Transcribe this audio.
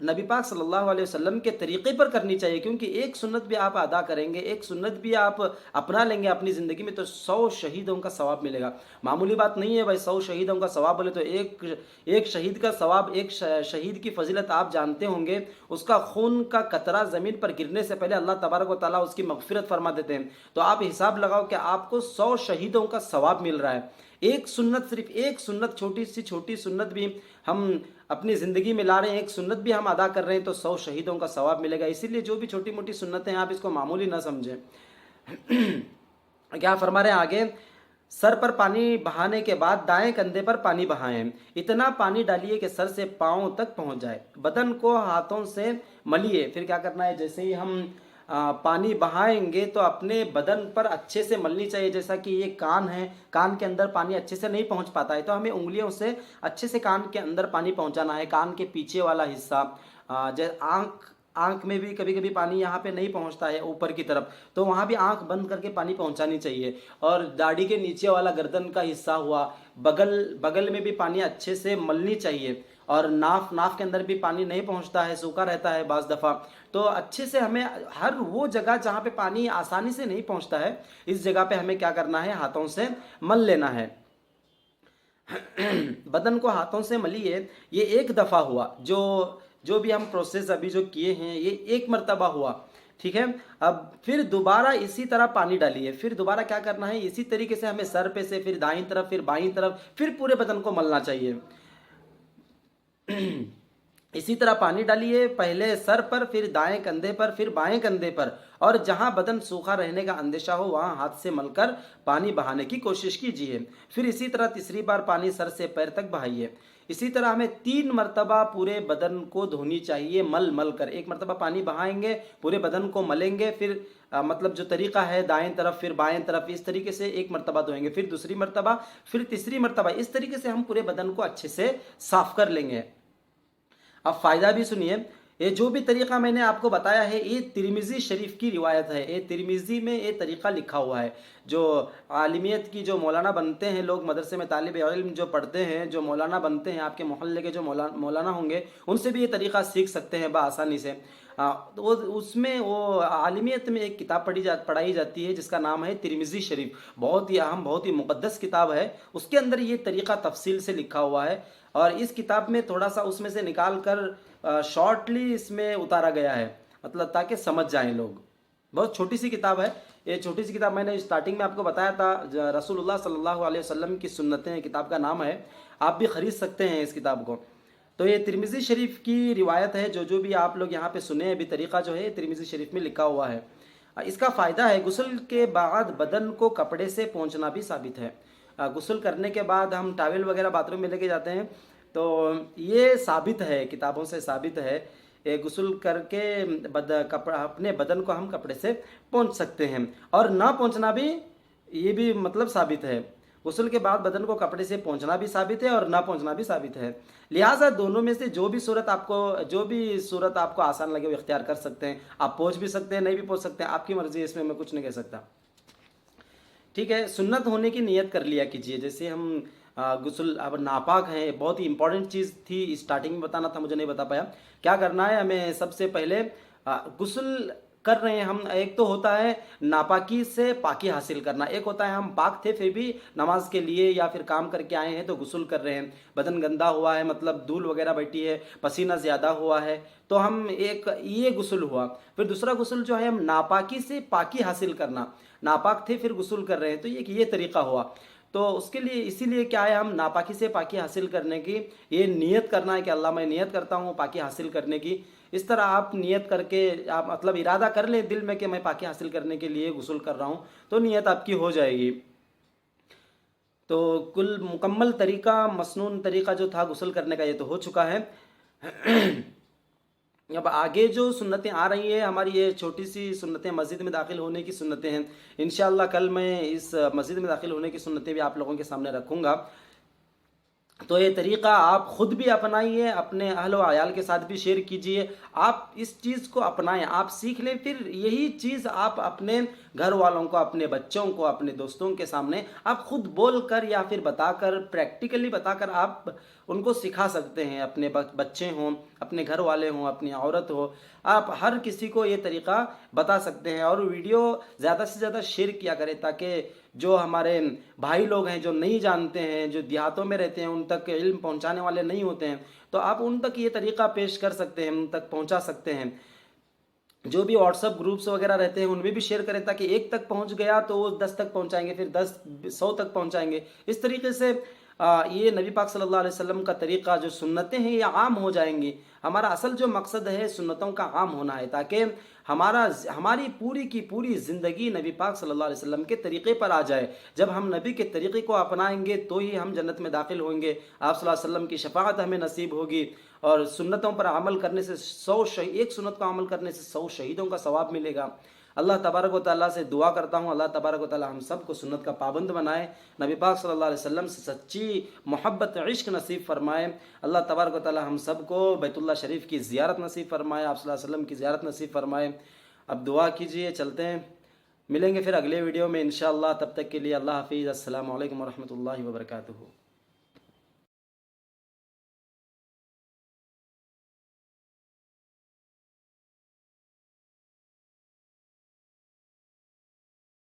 نبی پاک صلی اللہ علیہ وسلم کے طریقے پر کرنی چاہیے، کیونکہ ایک سنت بھی آپ ادا کریں گے، ایک سنت بھی آپ اپنا لیں گے اپنی زندگی میں، تو 100 شہیدوں کا ثواب ملے گا۔ معمولی بات نہیں ہے بھائی، 100 شہیدوں کا ثواب بولے تو ایک شہید کا ثواب، ایک شہید کی فضیلت آپ جانتے ہوں گے، اس کا خون کا قطرہ زمین پر گرنے سے پہلے اللہ تبارک و تعالیٰ اس کی مغفرت فرما دیتے ہیں۔ تو آپ حساب لگاؤ کہ آپ کو 100 شہیدوں کا ثواب مل رہا ہے۔ ایک سنت، صرف ایک سنت، چھوٹی سی چھوٹی سنت بھی ہم اپنی زندگی میں لا رہے ہیں، ایک سنت بھی ہم ادا کر رہے ہیں، تو 100 شہیدوں کا ثواب ملے گا۔ اسی لیے جو بھی چھوٹی موٹی سنتیں ہیں آپ اس کو معمولی نہ سمجھیں۔ کیا فرما رہے ہیں آگے؟ سر پر پانی بہانے کے بعد دائیں کندھے پر پانی بہائیں، اتنا پانی ڈالیے کہ سر سے پاؤں تک پہنچ جائے، بدن کو ہاتھوں سے ملیے۔ پھر کیا کرنا ہے؟ جیسے ہی ہم پانی بہائیں گے تو اپنے بدن پر اچھے سے ملنی چاہیے، جیسا کہ یہ کان ہے، کان کے اندر پانی اچھے سے نہیں پہنچ پاتا ہے، تو ہمیں انگلیوں سے اچھے سے کان کے اندر پانی پہنچانا ہے۔ کان کے پیچھے والا حصہ، آنکھ میں بھی کبھی کبھی پانی یہاں پہ نہیں پہنچتا ہے اوپر کی طرف، تو وہاں بھی آنکھ بند کر کے پانی پہنچانی چاہیے۔ اور داڑھی کے نیچے والا گردن کا حصہ ہوا، بغل میں بھی پانی اچھے سے ملنی چاہیے۔ اور ناف کے اندر بھی پانی نہیں پہنچتا ہے، سوکھا رہتا ہے بعض دفعہ، تو اچھے سے ہمیں ہر وہ جگہ جہاں پہ پانی آسانی سے نہیں پہنچتا ہے، اس جگہ پہ ہمیں کیا کرنا ہے؟ ہاتھوں سے مل لینا ہے۔ بدن کو ہاتھوں سے ملیے، یہ ایک دفعہ ہوا، جو بھی ہم پروسیس ابھی جو کیے ہیں یہ ایک مرتبہ ہوا، ٹھیک ہے؟ اب پھر دوبارہ اسی طرح پانی ڈالیے، پھر دوبارہ کیا کرنا ہے؟ اسی طریقے سے ہمیں سر پہ سے پھر دائیں طرف، پھر بائیں طرف، پھر پورے بدن کو ملنا چاہیے۔ اسی طرح پانی ڈالیے، پہلے سر پر، پھر دائیں کندھے پر، پھر بائیں کندھے پر، اور جہاں بدن سوکھا رہنے کا اندیشہ ہو وہاں ہاتھ سے مل کر پانی بہانے کی کوشش کیجیے۔ پھر اسی طرح تیسری بار پانی سر سے پیر تک بہائیے۔ اسی طرح ہمیں 3 مرتبہ پورے بدن کو دھونی چاہیے، مل کر۔ ایک مرتبہ پانی بہائیں گے، پورے بدن کو ملیں گے، پھر مطلب جو طریقہ ہے دائیں طرف پھر بائیں طرف، اس طریقے سے ایک مرتبہ دھوئیں گے، پھر دوسری مرتبہ، پھر تیسری مرتبہ، اس طریقے سے ہم پورے بدن کو اچھے سے صاف کر لیں گے۔ اب فائدہ بھی سنیے، یہ جو بھی طریقہ میں نے آپ کو بتایا ہے یہ ترمذی شریف کی روایت ہے، یہ ترمذی میں یہ طریقہ لکھا ہوا ہے۔ جو عالمیت کی جو مولانا بنتے ہیں لوگ، مدرسے میں طالب علم جو پڑھتے ہیں، جو مولانا بنتے ہیں، آپ کے محلے کے جو مولانا ہوں گے، ان سے بھی یہ طریقہ سیکھ سکتے ہیں بآسانی سے۔ تو اس میں وہ عالمیت میں ایک کتاب پڑھائی جاتی ہے جس کا نام ہے ترمذی شریف، بہت ہی اہم، بہت ہی مقدس کتاب ہے۔ اس کے اندر یہ طریقہ تفصیل سے لکھا ہوا ہے، اور اس کتاب میں تھوڑا سا اس میں سے نکال کر شارٹلی اس میں اتارا گیا ہے، مطلب تاکہ سمجھ جائیں لوگ۔ بہت چھوٹی سی کتاب ہے یہ، چھوٹی سی کتاب میں نے اسٹارٹنگ میں آپ کو بتایا تھا، رسول اللہ صلی اللہ علیہ وسلم کی سنتیں کتاب کا نام ہے، آپ بھی خرید سکتے ہیں اس کتاب کو۔ تو یہ ترمذی شریف کی روایت ہے، جو بھی آپ لوگ یہاں پہ سنے ابھی طریقہ جو ہے ترمذی شریف میں لکھا ہوا ہے۔ اس کا فائدہ ہے، غسل کے بعد بدن کو کپڑے سے پونچھنا بھی ثابت ہے۔ غسل کرنے کے بعد ہم ٹاول وغیرہ باتھ روم میں لے کے جاتے ہیں، تو یہ ثابت ہے، کتابوں سے ثابت ہے، غسل کر کے اپنے بدن کو ہم کپڑے سے پونچھ سکتے ہیں، اور نہ پونچھنا بھی، یہ بھی مطلب ثابت ہے۔ غسل کے بعد بدن کو کپڑے سے پونچھنا بھی ثابت ہے اور نہ پونچھنا بھی ثابت ہے۔ لہٰذا دونوں میں سے جو بھی صورت آپ کو آسان لگے وہ اختیار کر سکتے ہیں۔ آپ پونچھ بھی سکتے ہیں، نہیں بھی پونچھ سکتے ہیں، آپ کی مرضی ہے، اس میں کچھ نہیں کہہ سکتا، ٹھیک ہے؟ سنت ہونے کی نیت کر لیا کیجیے۔ جیسے ہم غسل اب ناپاک ہیں، بہت ہی امپورٹنٹ چیز تھی، اسٹارٹنگ میں بتانا تھا، مجھے نہیں بتا پایا۔ کیا کرنا ہے ہمیں؟ سب سے پہلے غسل کر رہے ہیں ہم، ایک تو ہوتا ہے ناپاکی سے پاکی حاصل کرنا، ایک ہوتا ہے ہم پاک تھے پھر بھی نماز کے لیے یا پھر کام کر کے آئے ہیں تو غسل کر رہے ہیں، بدن گندا ہوا ہے، مطلب دھول وغیرہ بیٹھی ہے، پسینہ زیادہ ہوا ہے، تو ہم یہ غسل ہوا۔ پھر دوسرا غسل جو ہے ہم ناپاکی سے پاکی حاصل کرنا، ناپاک تھے پھر غسل کر رہے ہیں، تو یہ طریقہ ہوا۔ تو اس کے لیے، اسی لیے کیا ہے، ہم ناپاکی سے پاکی حاصل کرنے کی یہ نیت کرنا ہے کہ اللہ میں نیت کرتا ہوں پاکی حاصل کرنے کی۔ اس طرح آپ نیت کر کے، آپ مطلب ارادہ کر لیں دل میں کہ میں پاکی حاصل کرنے کے لیے غسل کر رہا ہوں، تو نیت آپ کی ہو جائے گی۔ تو کل مکمل طریقہ، مسنون طریقہ جو تھا غسل کرنے کا یہ تو ہو چکا ہے۔ اب آگے جو سنتیں آ رہی ہیں ہماری، یہ چھوٹی سی سنتیں مسجد میں داخل ہونے کی سنتیں ہیں، انشاءاللہ کل میں اس مسجد میں داخل ہونے کی سنتیں بھی آپ لوگوں کے سامنے رکھوں گا۔ تو یہ طریقہ آپ خود بھی اپنائیے، اپنے اہل و عیال کے ساتھ بھی شیئر کیجئے، آپ اس چیز کو اپنائیں، آپ سیکھ لیں، پھر یہی چیز آپ اپنے گھر والوں کو، اپنے بچوں کو، اپنے دوستوں کے سامنے آپ خود بول کر یا پھر بتا کر، پریکٹیکلی بتا کر آپ ان کو سکھا سکتے ہیں، اپنے بچے ہوں، اپنے گھر والے ہوں، اپنی عورت ہو، آپ ہر کسی کو یہ طریقہ بتا سکتے ہیں۔ اور ویڈیو زیادہ سے زیادہ شیئر کیا کریں تاکہ جو ہمارے بھائی لوگ ہیں جو نہیں جانتے ہیں، جو دیہاتوں میں رہتے ہیں، ان تک علم پہنچانے والے نہیں ہوتے ہیں، تو آپ ان تک یہ طریقہ پیش کر سکتے ہیں، ان تک پہنچا سکتے ہیں۔ جو بھی واٹس ایپ گروپس وغیرہ رہتے ہیں ان میں بھی شیئر کریں تاکہ ایک تک پہنچ گیا تو وہ 10 تک پہنچائیں گے، پھر 10 100 تک پہنچائیں گے۔ اس طریقے سے یہ نبی پاک صلی اللہ علیہ وسلم کا طریقہ، جو سنتیں ہیں یہ عام ہو جائیں گی۔ ہمارا اصل جو مقصد ہے سنتوں کا عام ہونا ہے، تاکہ ہماری پوری کی پوری زندگی نبی پاک صلی اللہ علیہ وسلم کے طریقے پر آ جائے۔ جب ہم نبی کے طریقے کو اپنائیں گے تو ہی ہم جنت میں داخل ہوں گے، آپ صلی اللہ علیہ وسلم کی شفاعت ہمیں نصیب ہوگی، اور سنتوں پر عمل کرنے سے ایک سنت کا عمل کرنے سے 100 شہیدوں کا ثواب ملے گا۔ اللہ تبارک و تعالیٰ سے دعا کرتا ہوں اللہ تبارک و تعالیٰ ہم سب کو سنت کا پابند بنائے، نبی پاک صلی اللہ علیہ وسلم سے سچی محبت عشق نصیب فرمائے۔ اللہ تبارک و تعالیٰ ہم سب کو بیت اللہ شریف کی زیارت نصیب فرمائے، آپ صلی اللہ علیہ وسلم کی زیارت نصیب فرمائے۔ اب دعا کیجئے، چلتے ہیں، ملیں گے پھر اگلے ویڈیو میں انشاءاللہ، تب تک کے لیے اللہ حافظ، السلام علیکم ورحمۃ اللہ وبرکاتہ۔